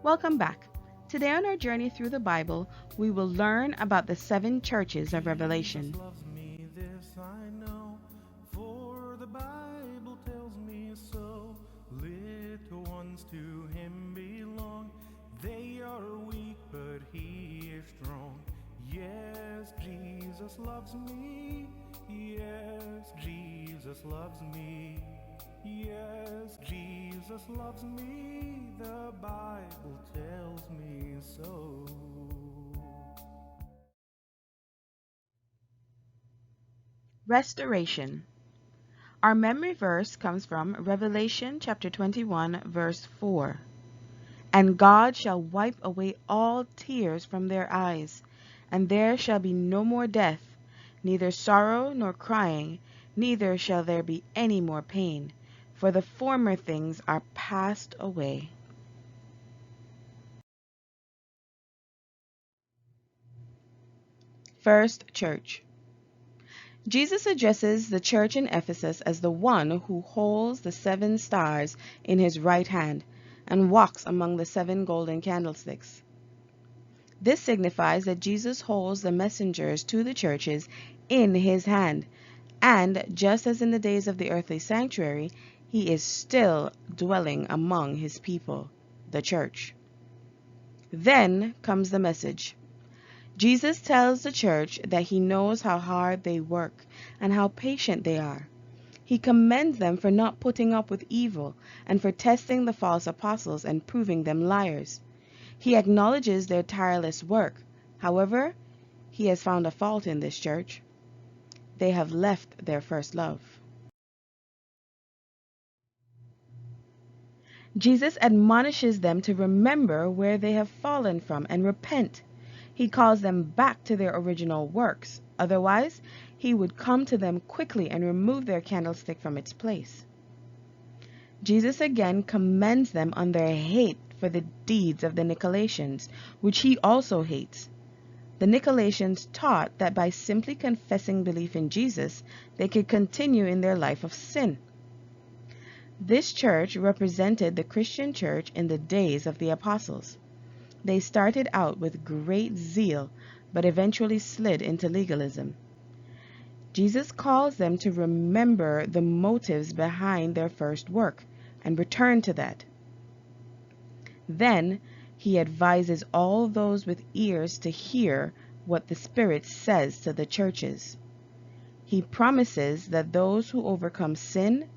Welcome back. Today on our journey through the Bible, we will learn about the seven churches of Revelation. Jesus loves me, this I know, for the Bible tells me so. Little ones to him belong, they are weak, but he is strong. Yes, Jesus loves me, yes, Jesus loves me. Yes, Jesus loves me, the Bible tells me so. Restoration. Our memory verse comes from Revelation chapter 21, verse 4. And God shall wipe away all tears from their eyes, and there shall be no more death, neither sorrow nor crying, neither shall there be any more pain, for the former things are passed away. First Church. Jesus addresses the church in Ephesus as the one who holds the seven stars in his right hand and walks among the seven golden candlesticks. This signifies that Jesus holds the messengers to the churches in his hand, and just as in the days of the earthly sanctuary, he is still dwelling among his people, the church. Then comes the message. Jesus tells the church that he knows how hard they work and how patient they are. He commends them for not putting up with evil and for testing the false apostles and proving them liars. He acknowledges their tireless work. However, he has found a fault in this church. They have left their first love. Jesus admonishes them to remember where they have fallen from and repent. He calls them back to their original works. Otherwise, he would come to them quickly and remove their candlestick from its place. Jesus again commends them on their hate for the deeds of the Nicolaitans, which he also hates. The Nicolaitans taught that by simply confessing belief in Jesus, they could continue in their life of sin. This church represented the Christian church in the days of the apostles. They started out with great zeal, but eventually slid into legalism. Jesus calls them to remember the motives behind their first work and return to that. Then he advises all those with ears to hear what the Spirit says to the churches. He promises that those who overcome sin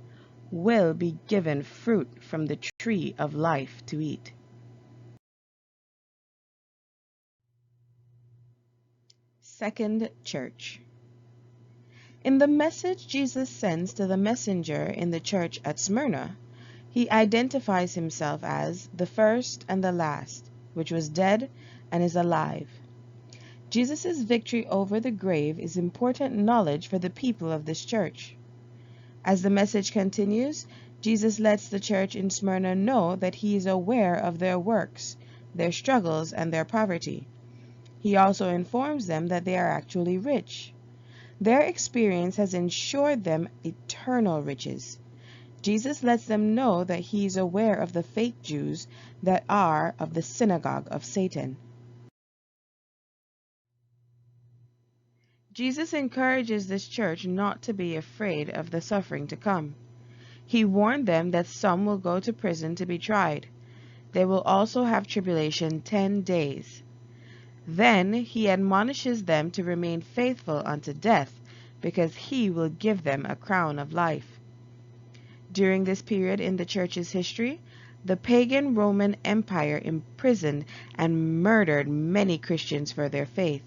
will be given fruit from the tree of life to eat. Second Church. In the message Jesus sends to the messenger in the church at Smyrna, he identifies himself as the first and the last, which was dead and is alive. Jesus' victory over the grave is important knowledge for the people of this church. As the message continues, Jesus lets the church in Smyrna know that he is aware of their works, their struggles, and their poverty. He also informs them that they are actually rich. Their experience has ensured them eternal riches. Jesus lets them know that he is aware of the fake Jews that are of the synagogue of Satan. Jesus encourages this church not to be afraid of the suffering to come. He warned them that some will go to prison to be tried. They will also have tribulation 10 days. Then he admonishes them to remain faithful unto death, because he will give them a crown of life. During this period in the church's history, the pagan Roman Empire imprisoned and murdered many Christians for their faith.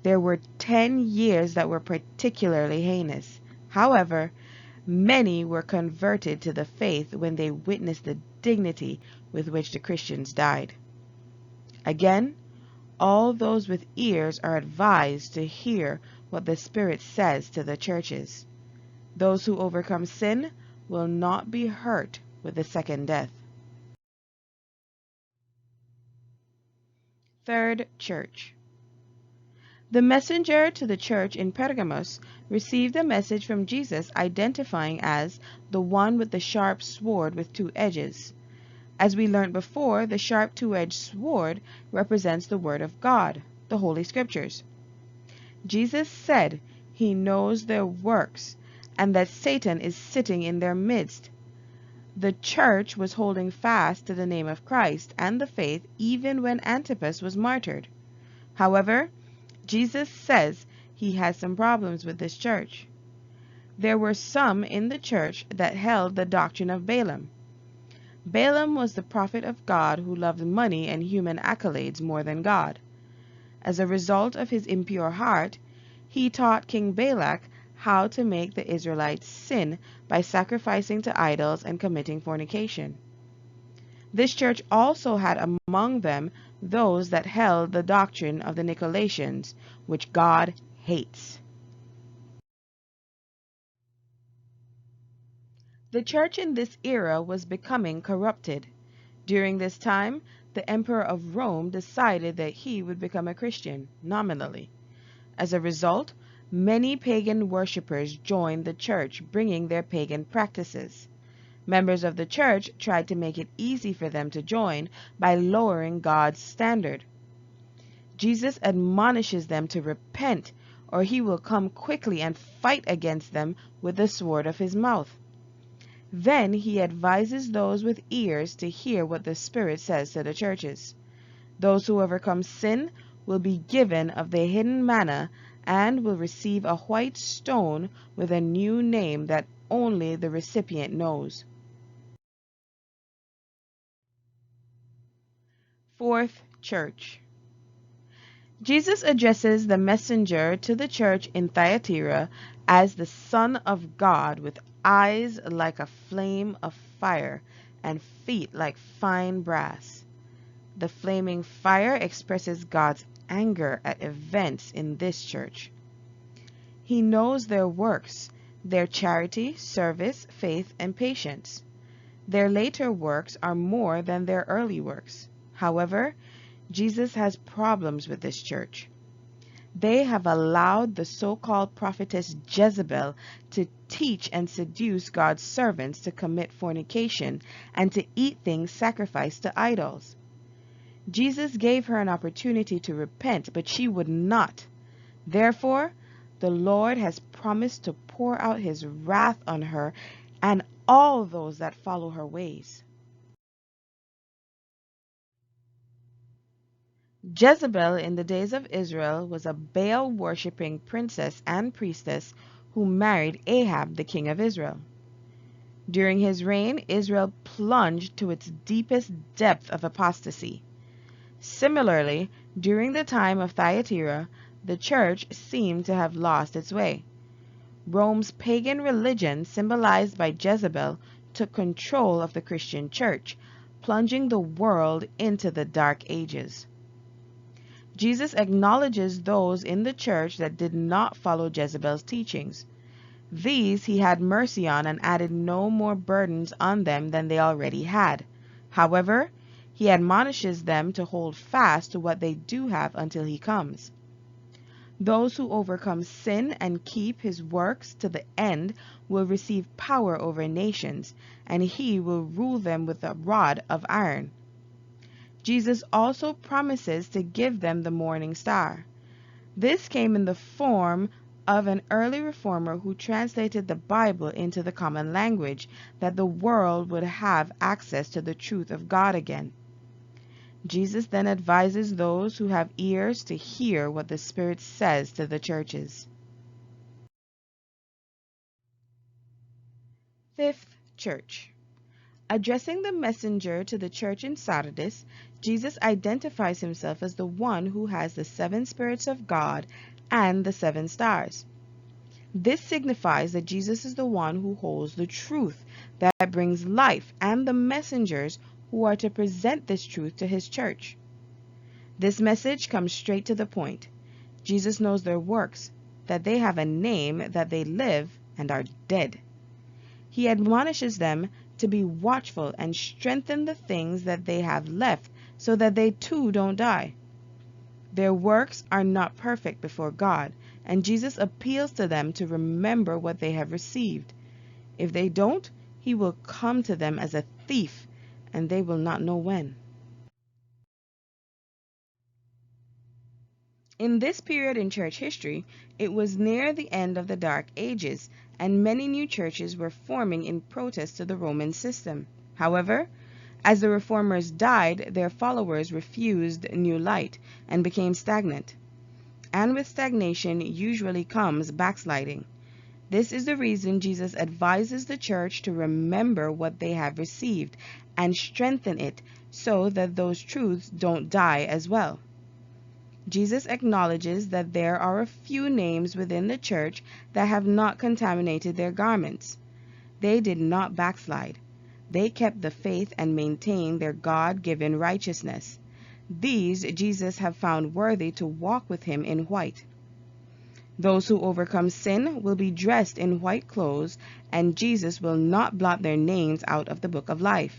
There were 10 years that were particularly heinous. However, many were converted to the faith when they witnessed the dignity with which the Christians died. Again, all those with ears are advised to hear what the Spirit says to the churches. Those who overcome sin will not be hurt with the second death. Third Church. The messenger to the church in Pergamos received a message from Jesus identifying as the one with the sharp sword with two edges. As we learned before, the sharp two-edged sword represents the Word of God, the Holy Scriptures. Jesus said he knows their works and that Satan is sitting in their midst. The church was holding fast to the name of Christ and the faith even when Antipas was martyred. However, Jesus says he has some problems with this church. There were some in the church that held the doctrine of Balaam. Balaam was the prophet of God who loved money and human accolades more than God. As a result of his impure heart, he taught King Balak how to make the Israelites sin by sacrificing to idols and committing fornication. This church also had among them those that held the doctrine of the Nicolaitans, which God hates. The church in this era was becoming corrupted. During this time, the Emperor of Rome decided that he would become a Christian, nominally. As a result, many pagan worshippers joined the church, bringing their pagan practices. Members of the church tried to make it easy for them to join by lowering God's standard. Jesus admonishes them to repent, or he will come quickly and fight against them with the sword of his mouth. Then he advises those with ears to hear what the Spirit says to the churches. Those who overcome sin will be given of the hidden manna and will receive a white stone with a new name that only the recipient knows. Fourth church. Jesus addresses the messenger to the church in Thyatira as the Son of God with eyes like a flame of fire and feet like fine brass. The flaming fire expresses God's anger at events in this church. He knows their works, their charity, service, faith, and patience. Their later works are more than their early works. However, Jesus has problems with this church. They have allowed the so-called prophetess Jezebel to teach and seduce God's servants to commit fornication and to eat things sacrificed to idols. Jesus gave her an opportunity to repent, but she would not. Therefore, the Lord has promised to pour out his wrath on her and all those that follow her ways. Jezebel in the days of Israel was a Baal-worshipping princess and priestess who married Ahab, the king of Israel. During his reign, Israel plunged to its deepest depth of apostasy. Similarly, during the time of Thyatira, the church seemed to have lost its way. Rome's pagan religion, symbolized by Jezebel, took control of the Christian church, plunging the world into the Dark Ages. Jesus acknowledges those in the church that did not follow Jezebel's teachings. These he had mercy on and added no more burdens on them than they already had. However, he admonishes them to hold fast to what they do have until he comes. Those who overcome sin and keep his works to the end will receive power over nations, and he will rule them with a rod of iron. Jesus also promises to give them the morning star. This came in the form of an early reformer who translated the Bible into the common language, that the world would have access to the truth of God again. Jesus then advises those who have ears to hear what the Spirit says to the churches. Fifth church. Addressing the messenger to the church in Sardis, Jesus identifies himself as the one who has the 7 spirits of God and the 7 stars. This signifies that Jesus is the one who holds the truth that brings life and the messengers who are to present this truth to his church. This message comes straight to the point. Jesus knows their works, that they have a name, that they live and are dead. He admonishes them to be watchful and strengthen the things that they have left, so that they too don't die. Their works are not perfect before God, and Jesus appeals to them to remember what they have received. If they don't, he will come to them as a thief, and they will not know when. In this period in church history, it was near the end of the Dark Ages, and many new churches were forming in protest to the Roman system. However, as the reformers died, their followers refused new light and became stagnant. And with stagnation usually comes backsliding. This is the reason Jesus advises the church to remember what they have received and strengthen it so that those truths don't die as well. Jesus acknowledges that there are a few names within the church that have not contaminated their garments. They did not backslide. They kept the faith and maintained their God-given righteousness. These Jesus have found worthy to walk with him in white. Those who overcome sin will be dressed in white clothes, and Jesus will not blot their names out of the book of life.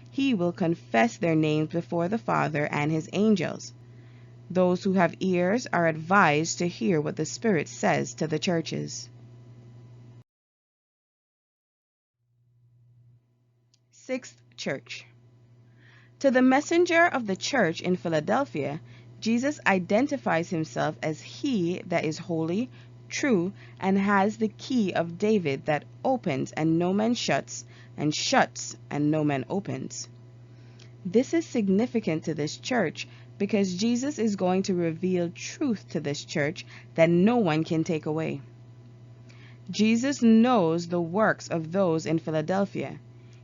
He will confess their names before the Father and his angels. Those who have ears are advised to hear what the Spirit says to the churches. Sixth church. To the messenger of the church in Philadelphia, Jesus identifies himself as he that is holy, true, and has the key of David that opens and no man shuts, and shuts and no man opens. This is significant to this church because Jesus is going to reveal truth to this church that no one can take away. Jesus knows the works of those in Philadelphia.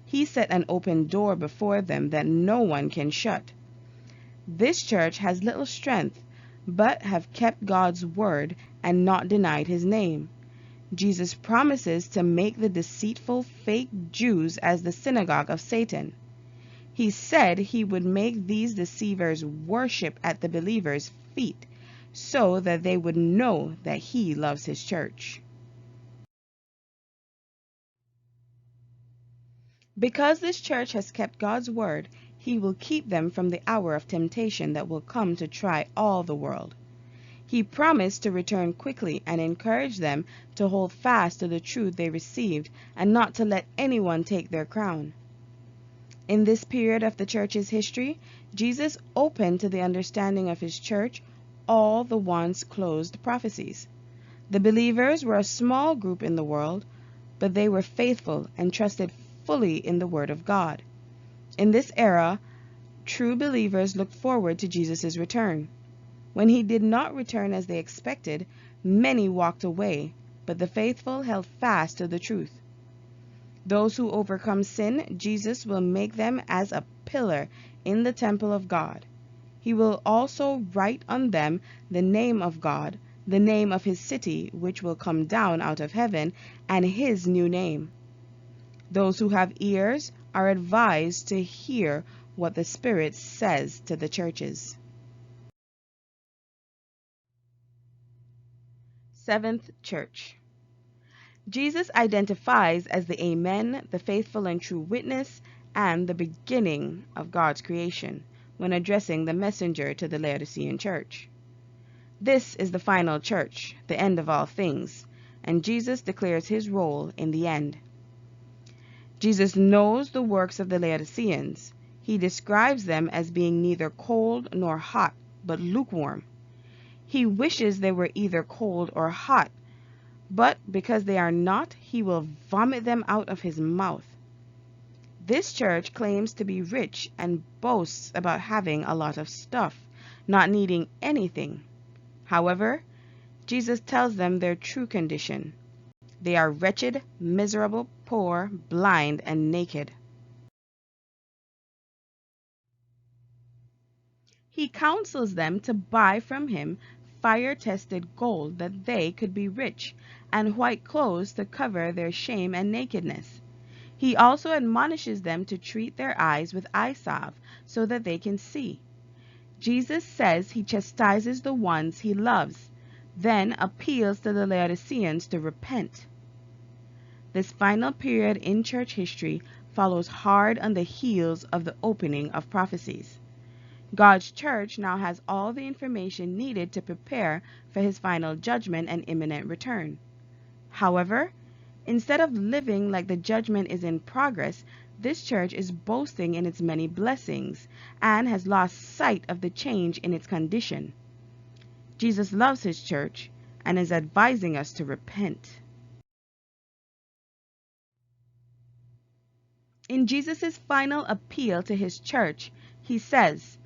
He set an open door before them that no one can shut. This church has little strength, but have kept God's word and not denied his name. Jesus promises to make the deceitful fake Jews as the synagogue of Satan. He said he would make these deceivers worship at the believers' feet so that they would know that he loves his church. Because this church has kept God's word, he will keep them from the hour of temptation that will come to try all the world. He promised to return quickly and encourage them to hold fast to the truth they received and not to let anyone take their crown. In this period of the church's history, Jesus opened to the understanding of his church all the once closed prophecies. The believers were a small group in the world, but they were faithful and trusted fully in the Word of God. In this era, true believers looked forward to Jesus' return. When he did not return as they expected, many walked away, but the faithful held fast to the truth. Those who overcome sin, Jesus will make them as a pillar in the temple of God. He will also write on them the name of God, the name of his city, which will come down out of heaven, and his new name. Those who have ears are advised to hear what the Spirit says to the churches. Seventh church. Jesus identifies as the Amen, the faithful and true witness, and the beginning of God's creation when addressing the messenger to the Laodicean church. This is the final church, the end of all things, and Jesus declares his role in the end. Jesus knows the works of the Laodiceans. He describes them as being neither cold nor hot, but lukewarm. He wishes they were either cold or hot, but because they are not, he will vomit them out of his mouth. This church claims to be rich and boasts about having a lot of stuff, not needing anything. However, Jesus tells them their true condition. They are wretched, miserable, poor, blind, and naked. He counsels them to buy from him fire-tested gold that they could be rich, and white clothes to cover their shame and nakedness. He also admonishes them to treat their eyes with eye salve so that they can see. Jesus says he chastises the ones he loves, then appeals to the Laodiceans to repent. This final period in church history follows hard on the heels of the opening of prophecies. God's church now has all the information needed to prepare for his final judgment and imminent return. However, instead of living like the judgment is in progress, This church is boasting in its many blessings and has lost sight of the change in its condition. Jesus loves his church and is advising us to repent. In Jesus' final appeal to his church, he says,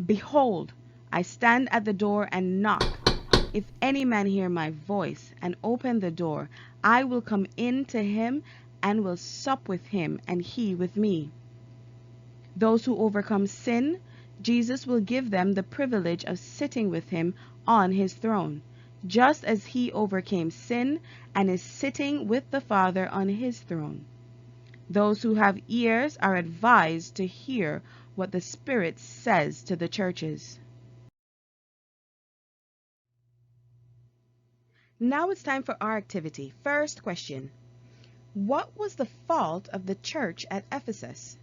"Behold, I stand at the door and knock. If any man hear my voice and open the door, I will come in to him and will sup with him and he with me." Those who overcome sin, Jesus will give them the privilege of sitting with him on his throne, just as he overcame sin and is sitting with the Father on his throne. Those who have ears are advised to hear what the Spirit says to the churches. Now it's time for our activity. First question: what was the fault of the church at Ephesus?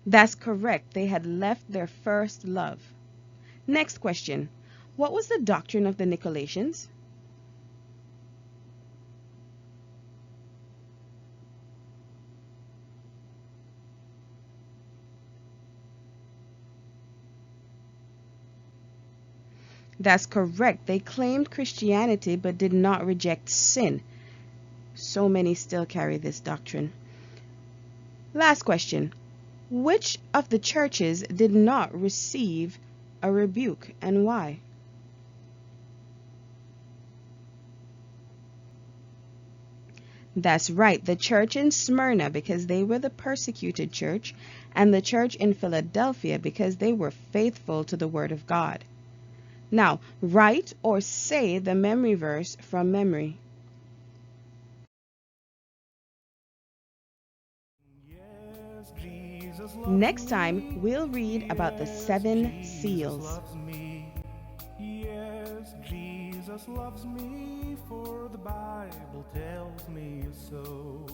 That's correct. They had left their first love. Next question: what was the doctrine of the Nicolaitans? That's correct. They claimed Christianity but did not reject sin. So many still carry this doctrine. Last question: which of the churches did not receive a rebuke and why? That's right, the church in Smyrna, because they were the persecuted church, and the church in Philadelphia because they were faithful to the Word of God. Now, write or say the memory verse from memory. Yes, Jesus loves Next time, me. we'll read about the seven Jesus seals. loves me. Yes, Jesus loves me, for the Bible tells me so.